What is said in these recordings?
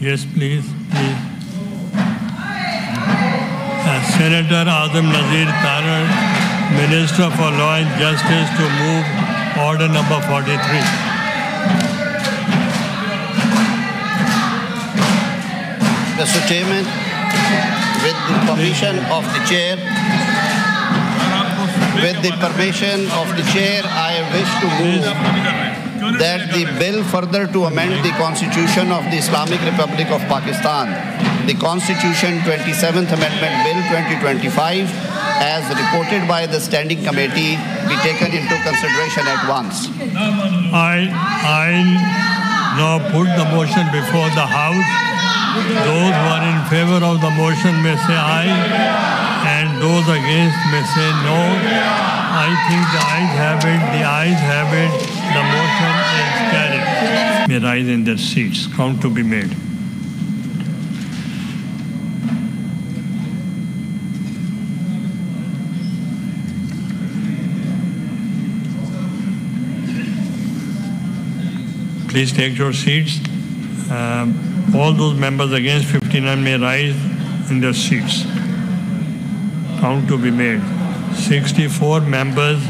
Yes, please. Senator Azam Nazir Tarar, Minister for Law and Justice, to move order number 43. Mr. Chairman, with the permission of the chair, I wish to move that the bill further to amend the Constitution of the Islamic Republic of Pakistan, the Constitution 27th Amendment Bill 2025, as reported by the Standing Committee, be taken into consideration at once. I now put the motion before the House. Those who are in favor of the motion may say aye, and those against may say no. I think the ayes have it. The ayes have it. The motion is carried. May rise in their seats. Count to be made. Please take your seats. All those members against 59 may rise in their seats. Count to be made. 64 members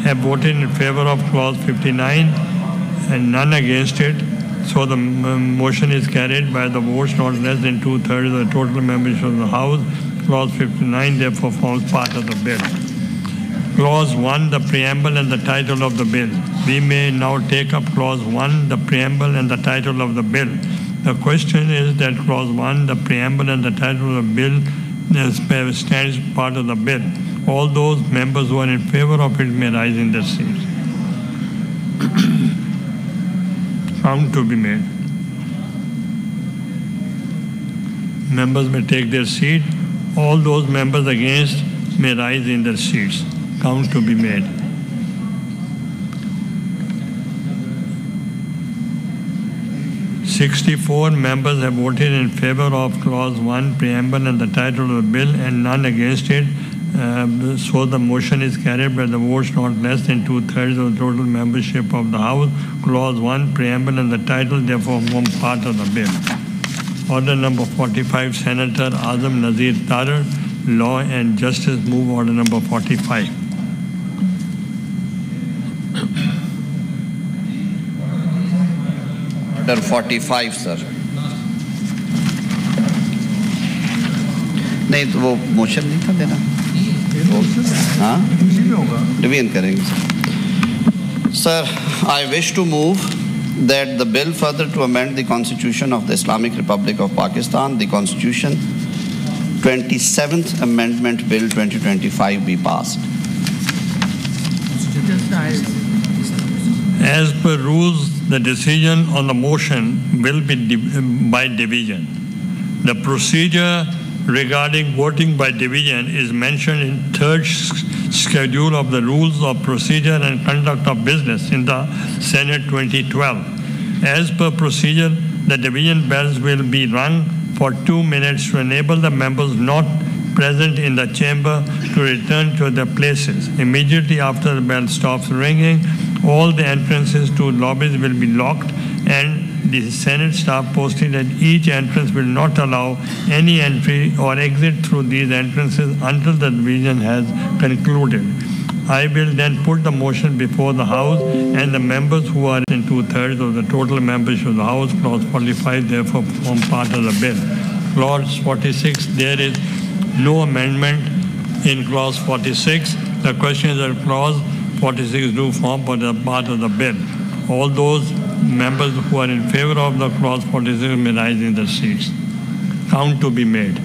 have voted in favor of clause 59 and none against it. So the motion is carried by the votes not less than 2/3 of the total membership of the House. Clause 59 therefore forms part of the bill. Clause 1, the preamble and the title of the bill. We may now take up Clause 1, the preamble and the title of the bill. The question is that Clause 1, the preamble and the title of the bill, stands part of the bill. All those members who are in favor of it may rise in their seats. Count to be made. Members may take their seat. All those members against may rise in their seats. Count to be made. Sixty-four members have voted in favor of Clause 1, preamble and the title of the bill, and none against it. So the motion is carried by the votes not less than 2/3 of the total membership of the House. Clause 1, preamble and the title therefore form part of the bill. Order number 45, Senator Azam Nazir Tarar, Law and Justice, move order number 45. Order 45, sir. नहीं तो वो motion नहीं था देना, हाँ division करेंगे sir. I wish to move that the bill further to amend the Constitution of the Islamic Republic of Pakistan, the Constitution 27th Amendment Bill 2025 be passed. As per rules, the decision on the motion will be by division. The procedure regarding voting by division is mentioned in third schedule of the Rules of Procedure and Conduct of Business in the Senate 2012. As per procedure, the division bells will be rung for 2 minutes to enable the members not present in the chamber to return to their places. Immediately after the bell stops ringing, all the entrances to lobbies will be locked, and the Senate staff posted at each entrance will not allow any entry or exit through these entrances until the division has concluded. I will then put the motion before the House, and the members who are in 2/3 of the total membership of the House. Clause 45 therefore form part of the bill. Clause 46, there is no amendment in Clause 46. The question is that Clause 46 do form part of the bill. All those members who are in favor of the Clause 46 may rise in their seats. Count to be made.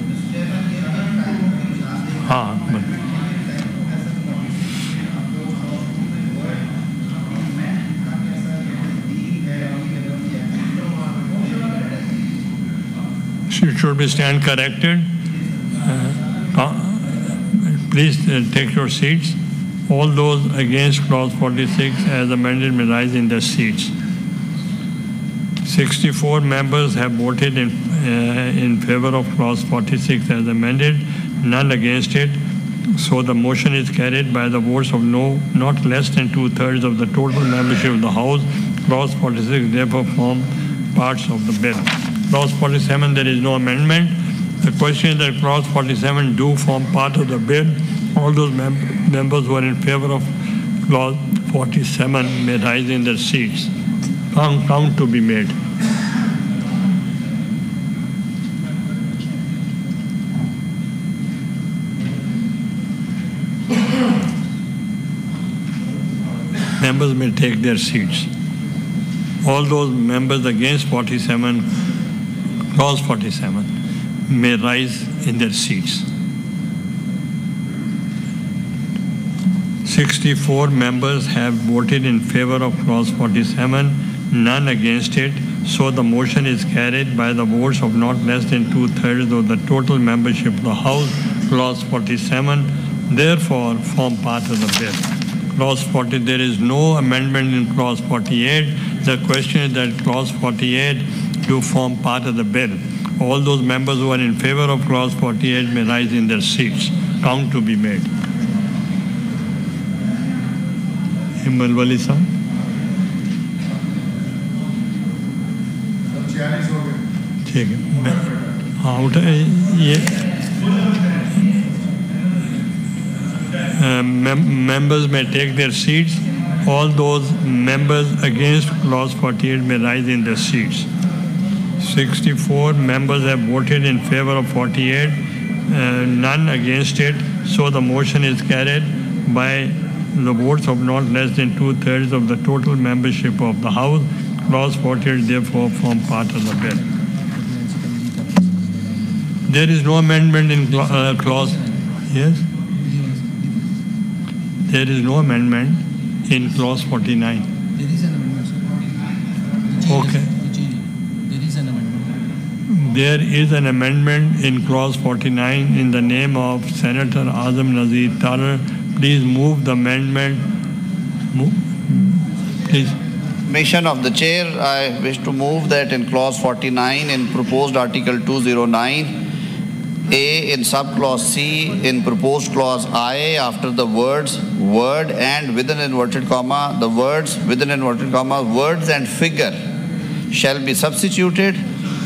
Should be stand corrected. Please take your seats. All those against Clause 46 as amended may rise in their seats. 64 members have voted in favor of Clause 46 as amended, none against it. So the motion is carried by the votes of no, not less than 2/3 of the total membership of the House. Clause 46 therefore form parts of the bill. Clause 47, there is no amendment. The question is that Clause 47 do form part of the bill. All those members who are in favor of Clause 47 may rise in their seats. Count to be made. Members may take their seats. All those members against 47, Clause 47, may rise in their seats. 64 members have voted in favor of Clause 47, none against it, so the motion is carried by the votes of not less than 2/3 of the total membership of the House. Clause 47 therefore form part of the bill. Clause 40, there is no amendment in Clause 48. The question is that Clause 48 do form part of the bill. All those members who are in favor of Clause 48 may rise in their seats. Count to be made. Himal Wali Sahab. ठीक है, हाँ उठा ये members may take their seats. All those members against Clause 48 may rise in their seats. 64 members have voted in favor of 48, none against it, so the motion is carried by the votes of not less than 2/3 of the total membership of the House. Clause 48 therefore form part of the bill. There is no amendment in clause. Yes? There is no amendment in Clause 49. There is an amendment. Okay. There is an amendment. There is an amendment in Clause 49 in the name of Senator Azam Nazir Tarar. Please move the amendment. Please. Permission of the chair, I wish to move that in Clause 49 in proposed Article 209, A in subclause C in proposed clause I, after the words word and within inverted comma, the words within inverted comma, words and figure shall be substituted,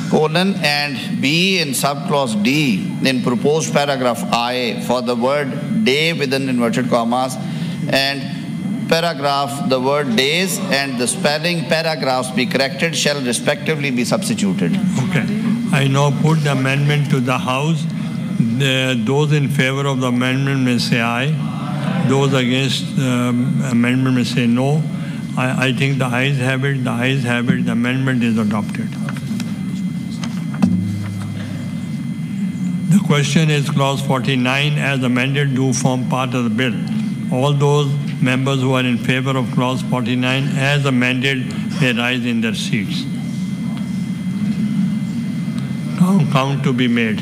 colon, and B in subclause D in proposed paragraph I for the word day within inverted commas, and paragraph the word days and the spelling paragraphs be corrected shall respectively be substituted. Okay. I now put the amendment to the House. Those in favor of the amendment may say aye. Those against the amendment may say no. I think the ayes have it. The ayes have it. The amendment is adopted. The question is Clause 49 as amended do form part of the bill. All those members who are in favor of Clause 49 as amended may rise in their seats. Count to be made.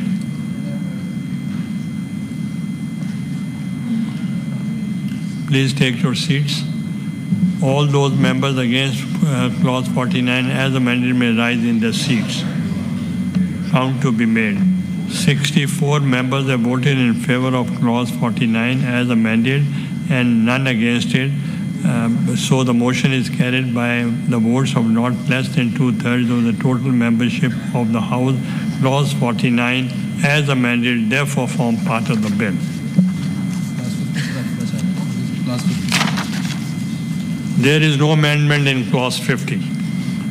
Please take your seats. All those members against Clause 49 as amended may rise in their seats. Count to be made. 64 members have voted in favor of Clause 49 as amended and none against it. So the motion is carried by the votes of not less than 2/3 of the total membership of the House. Clause 49 as amended therefore form part of the bill. There is no amendment in Clause 50.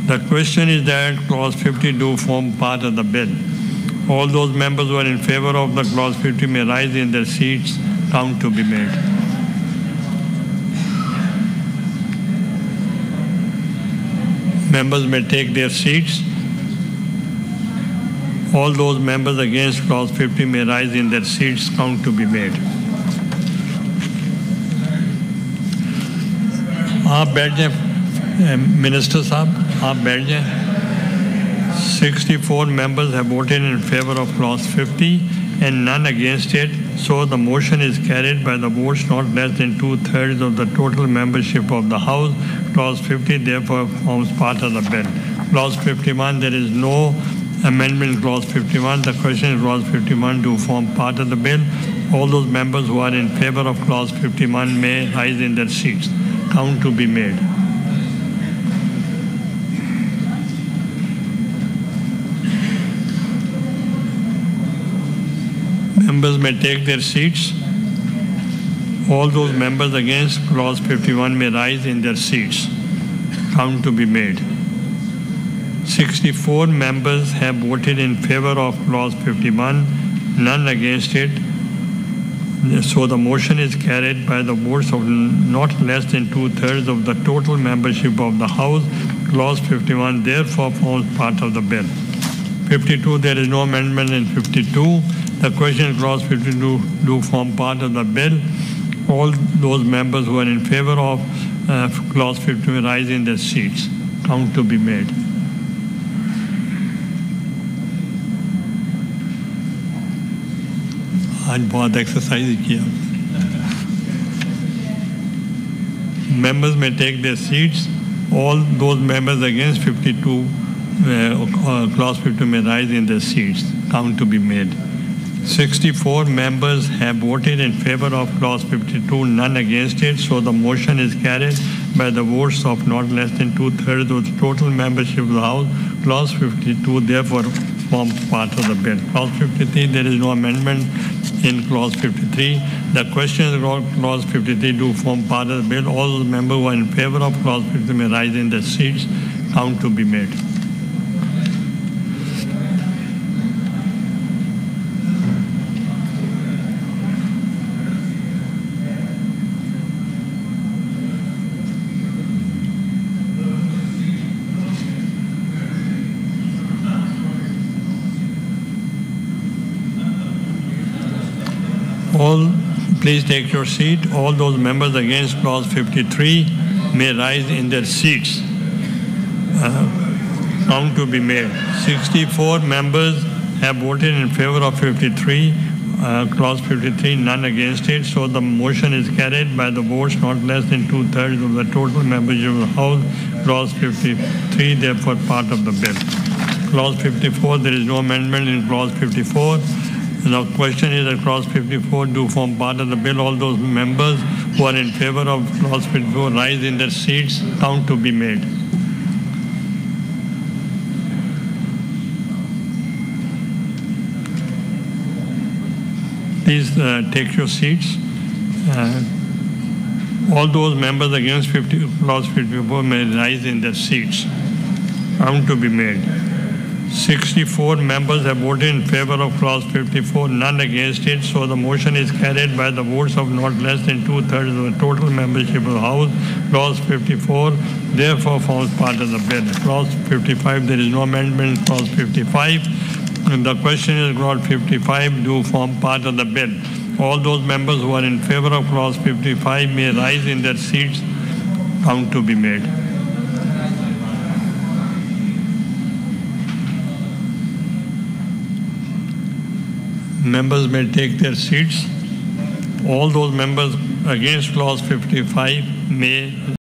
The question is that Clause 50 do form part of the bill. All those members who are in favor of the Clause 50 may rise in their seats. Count to be made. Members may take their seats. All those members against Clause 50 may rise in their seats. Count to be made. आप बैठ जाएं minister साहब, आप बैठ जाएं. 64 members have voted in favor of Clause 50 and none against it, so the motion is carried by the votes not less than 2/3 of the total membership of the House. Clause 50 therefore forms part of the bill. Clause 51, there is no amendment in Clause 51. The question is Clause 51 do form part of the bill. All those members who are in favor of Clause 51 may rise in their seats. Count to be made. Members may take their seats. All those members against clause 51 may rise in their seats. Count to be made. 64 members have voted in favor of clause 51, none against it. So the motion is carried by the votes of not less than 2/3 of the total membership of the House. Clause 51 therefore forms part of the bill. 52, there is no amendment in 52. The question clause 52 do form part of the bill. All those members who are in favor of clause 52 rise in their seats. Count to be made. आज बहुत exercise किया. Members may take their seats. All those members against 52 clause 52 may rise in their seats. Count to be made. 64 members have voted in favor of clause 52, none against it. So the motion is carried by the votes of not less than 2/3 of the total membership of the House. Clause 52 therefore forms part of the bill. Clause 53, there is no amendment in clause 53. The questions about clause 53 do form part of the bill. All those members who are in favor of clause 53 may rise in their seats. Count to be made. All, please take your seat. All those members against clause 53 may rise in their seats. Count to be made. 64 members have voted in favor of 53, clause 53, none against it. So the motion is carried by the votes not less than 2/3 of the total membership of the House. Clause 53, therefore part of the bill. Clause 54, there is no amendment in clause 54. The question is that clause 54 do form part of the bill. All those members who are in favor of clause 54 rise in their seats. Count to be made. Please take your seats. All those members against clause 54 may rise in their seats. Count to be made. 64 members have voted in favor of clause 54, none against it. So the motion is carried by the votes of not less than 2/3 of the total membership of the House. Clause 54 therefore forms part of the bill. Clause 55, there is no amendment in clause 55. And the question is clause 55 do form part of the bill. All those members who are in favor of clause 55 may rise in their seats. Count to be made. Members may take their seats. All those members against clause 55 may